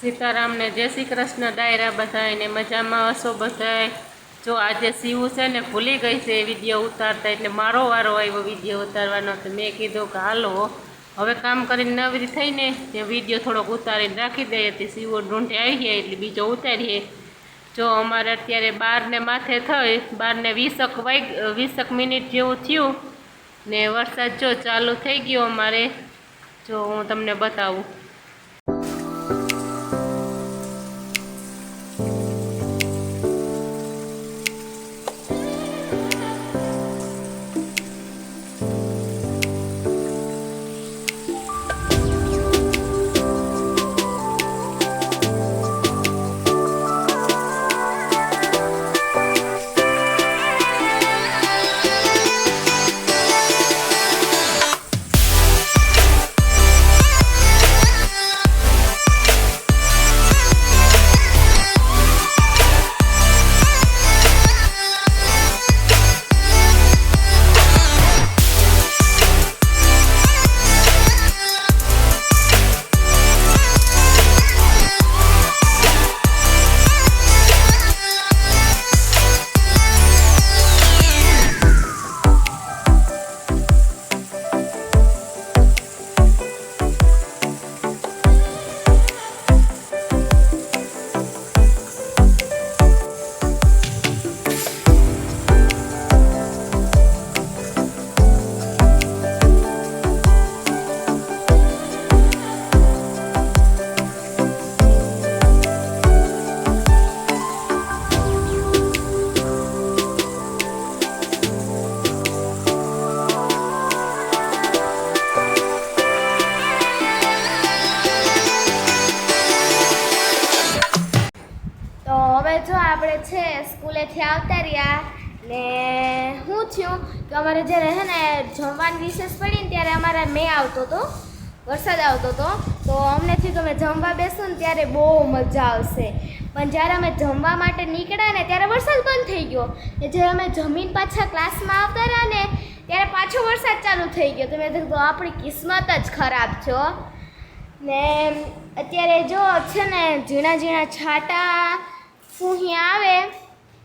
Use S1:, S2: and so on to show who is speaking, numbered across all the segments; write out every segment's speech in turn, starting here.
S1: सीताराम ने जय श्री कृष्ण डायरा बधाई ने मजा में हसो बधाई। जो आज सीवू से ने भूली गई से विडियो उतारता एटले मारो वारो आव्यो विडियो उतारवानो। तो मैं कीधुं के हालो हवे काम करीने नवरी थईने ते विडियो थोड़ोक उतारीने राखी दઈએ। ते सीवू ढूंढे आई गया एटले बीजो उतारीए। जो अमारे अत्यारे 12 ने माथे थई 12 ने 20 मिनिट जेवुं थयुं ने वरसाद जो चालू थई गयो अमारे। जो हूँ तमने बतावुं।
S2: जो આપણે છે સ્કૂલેથી આવતા રહ્યા ને હું થયું કે અમારે જ્યારે છે ને જમવાની રિસેસ પડી ને ત્યારે અમારે મે આવતો હતો, વરસાદ આવતો હતો. તો અમને થયું કે અમે જમવા બેસું ને ત્યારે બહુ મજા આવશે. પણ જ્યારે અમે જમવા માટે નીકળ્યા ને ત્યારે વરસાદ બંધ થઈ ગયો. ને જ્યારે અમે જમીન પાછા ક્લાસમાં આવતા રહ્યા ને ત્યારે પાછો વરસાદ ચાલુ થઈ ગયો. તો મેં કીધું આપણી કિસ્મત જ ખરાબ છે. ને અત્યારે જો છે ને ઝીણા ઝીણા છાંટા ફૂહી આવે.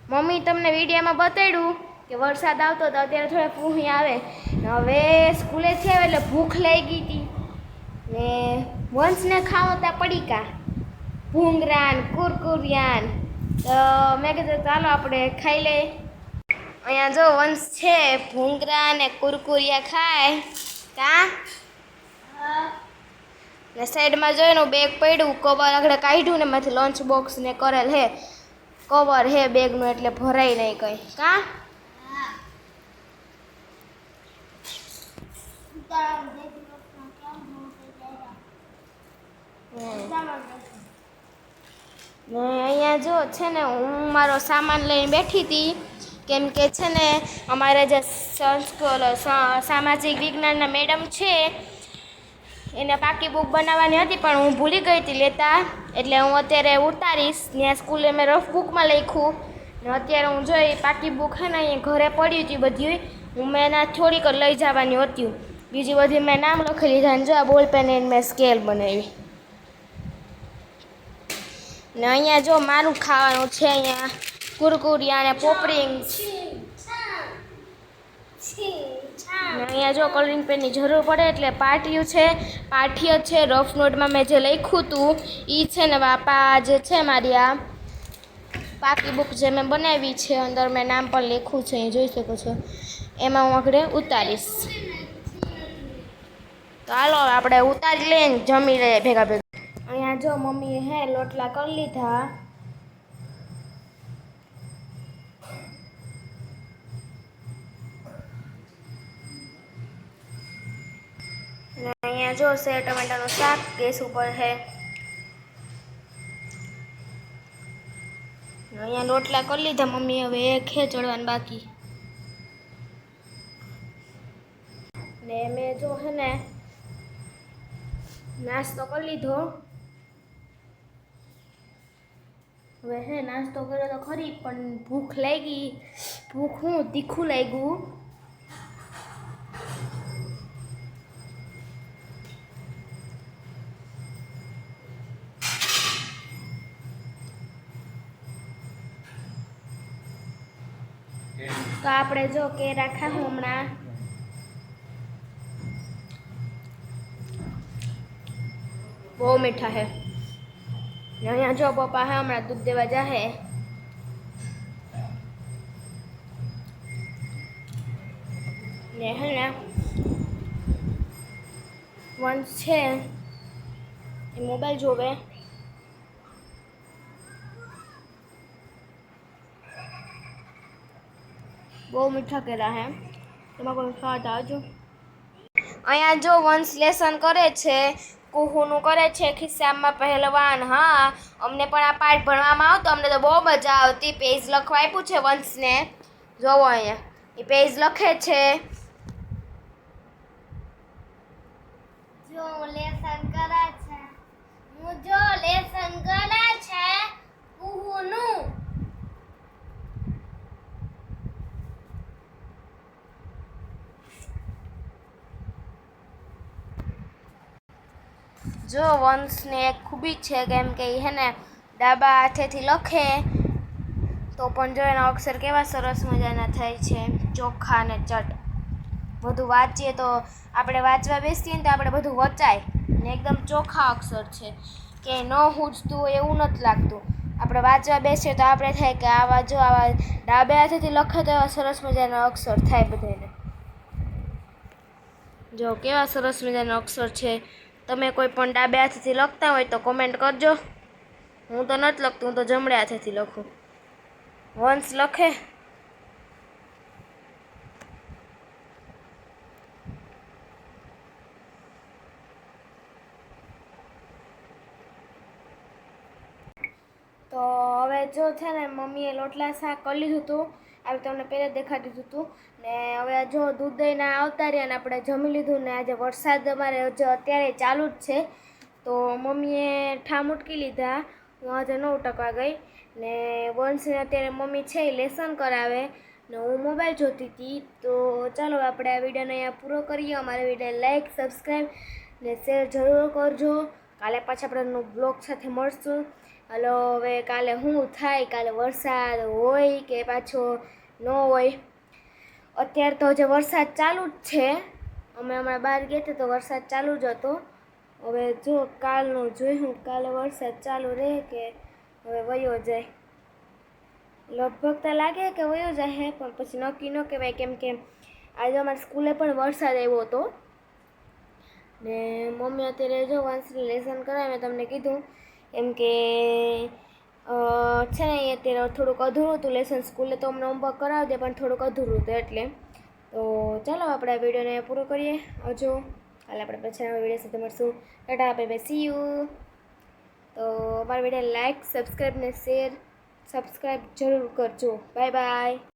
S2: મમ્મી તમને વિડીયોમાં બતાડ્યું કે વરસાદ આવતો હતો, અત્યારે થોડા ફૂહી આવે. હવે સ્કૂલેથી આવે એટલે ભૂખ લાગી હતી ને વંશને ખાવો ત્યાં પડીકા ભૂંગરાન કુરકુરિયાન. તો મેં કીધું ચાલો આપણે ખાઈ લઈએ. અહીંયા જો વંશ છે ભૂંગરા ને કુરકુરિયા ખાય કાં ને સાઈડમાં જોઈને બેગ પડ્યું, કવર આગળ કાઢ્યું ને એમાંથી લંચ બોક્સ ને કરેલ હે કવર હે બેગનું એટલે ભરાય નહીં કંઈ કાં. ને અહીંયા જો છે ને હું મારો સામાન લઈને બેઠી હતી કેમ કે છે ને અમારા જે સામાજિક વિજ્ઞાનના મેડમ છે એને પાકી બુક બનાવવાની હતી પણ હું ભૂલી ગઈ હતી લેતા, એટલે હું અત્યારે ઉતારીશ. ત્યાં સ્કૂલે મેં રફ બુકમાં લખ્યું ને અત્યારે હું જોઈ પાકી બુક છે ને અહીંયા ઘરે પડી હતી બધી. હું મેં એના થોડીક લઈ જવાની હતી, બીજી બધી મેં નામ લખી લીધા ને જો આ બોલ પેન એને મેં સ્કેલ બનાવી. ને અહીંયા જો મારું ખાવાનું છે અહીંયા કુરકુરિયા ને પોપરિંગ્સ. અહીંયા જો કલરિંગ પેનની જરૂર પડે એટલે પાટિયું છે, પાઠિય છે. રફ નોટમાં મેં જે લખ્યું હતું એ છે ને બાપા જે છે મારી આ પાકી બુક જે મેં બનાવી છે અંદર મેં નામ પણ લખ્યું છે, એ જોઈ શકો છો. એમાં હું આગળ ઉતારીશ. તો હાલો આપણે ઉતારી લઈને જમી લઈએ ભેગા ભેગા. અહીંયા જો મમ્મીએ હે લોટલા કરી લીધા. અહીંયા જો છે ટમેટાનું શાક ગેસ ઉપર છે. અહીંયા રોટલા કરી લીધા મમ્મી, હવે એક છે ચડવાનું બાકી. ને મેં જો છે ને નાસ્તો કરી લીધો. હવે હે નાસ્તો કર્યો તો ખરી પણ ભૂખ લાગી. ભૂખ હું તીખું લાગ્યું. તો આપણે જો કેરા ખાવું હમણાં. બહુ મીઠા છે. અહીંયા જો પપ્પા હે હમણાં દૂધ દેવા જાહે. ને હે ને વંશ છે એ મોબાઈલ જોવે. બહુ મીઠા કેરા હે. એમાં કોઈ સ્વાદ આવજો. અહીંયા જો વંશ લેસન કરે છે, કુહુનું કરે છે ખિસ્સામાં પહેલવાન. હા, અમને પણ આ પાઠ ભણવામાં આવતો, અમને તો બહુ મજા આવતી. પેજ લખવા આપ્યું છે વંશને, જોવો અહીંયા એ પેજ લખે છે. જો લેસન કરે છે, હું જો લેસન કરે છે કુહુનું. જો વંશને એક ખૂબી છે, કેમ કે હે ને ડાબા હાથેથી લખે તો પણ જો એના અક્ષર કેવા સરસ મજાના થાય છે, ચોખ્ખા ને ચટ. બધું વાંચીએ તો આપણે વાંચવા બેસીએ ને તો આપણે બધું વચાય ને એકદમ ચોખ્ખા અક્ષર છે, કે ન હૂંચતું હોય એવું નથી લાગતું. આપણે વાંચવા બેસીએ તો આપણે થાય કે આવા જો આવા ડાબે હાથેથી લખે તો એવા સરસ મજાના અક્ષર થાય બધાને. જો કેવા સરસ મજાના અક્ષર છે. તમે કોઈ પણ ડાબે હાથેથી લખતા હોય તો કોમેન્ટ કરજો. હું તો નથી લખતું, હું તો જમણે હાથેથી લખું. વંશ લખે. તો હવે જો છે ને મમ્મીએ લોટલા શાક કરી લીધું હતું, આ તમને પહેલાં દેખાડી દીધું હતું. ને હવે જો દૂધ દહીંના આવતા રહ્યા ને આપણે જમી લીધું. ને આજે વરસાદ અમારે હજુ અત્યારે ચાલુ જ છે, તો મમ્મીએ ઠામ ઉટકી લીધા. હું આજે 9 ટકા ગઈ. ને વંશને અત્યારે મમ્મી છે એ લેસન કરાવે ને હું મોબાઈલ જોતી હતી. તો ચાલો આપણે આ વિડીયોને અહીંયા પૂરો કરીએ. અમારા વિડીયો લાઈક, સબસ્ક્રાઈબ ને શેર જરૂર કરજો. કાલે પાછા આપણે બ્લોગ સાથે મળશું. હલો, હવે કાલે શું થાય, કાલે વરસાદ હોય કે પાછો ન હોય. અત્યારે તો હજી વરસાદ ચાલુ જ છે. અમે હમણાં બહાર ગયા હતા તો વરસાદ ચાલુ જ હતો. હવે જો કાલનું જોયું, કાલે વરસાદ ચાલુ રહે કે હવે વયો જાય. લગભગ તો લાગે કે વયો જાય, પણ પછી નક્કી ન કહેવાય, કેમ કે આજે અમારી સ્કૂલે પણ વરસાદ આવ્યો હતો. ને મમ્મી અત્યારે જો વંશને લેસન કરાવે, તમને કીધું એમ કે છે ને એ અત્યારે થોડુંક અધૂરું હતું લેસન. સ્કૂલે તો અમને હોમવર્ક કરાવી દે, પણ થોડુંક અધૂરું હતું એટલે. તો ચાલો આપણે આ વિડીયોને પૂરો કરીએ. હજુ કાલે આપણે પછી નવા વિડીયો સાથે મળશું. Tata, bye bye, C you. તો અમારા વિડીયો લાઈક, સબસ્ક્રાઈબ ને શેર સબસ્ક્રાઈબ જરૂર કરજો. Bye bye.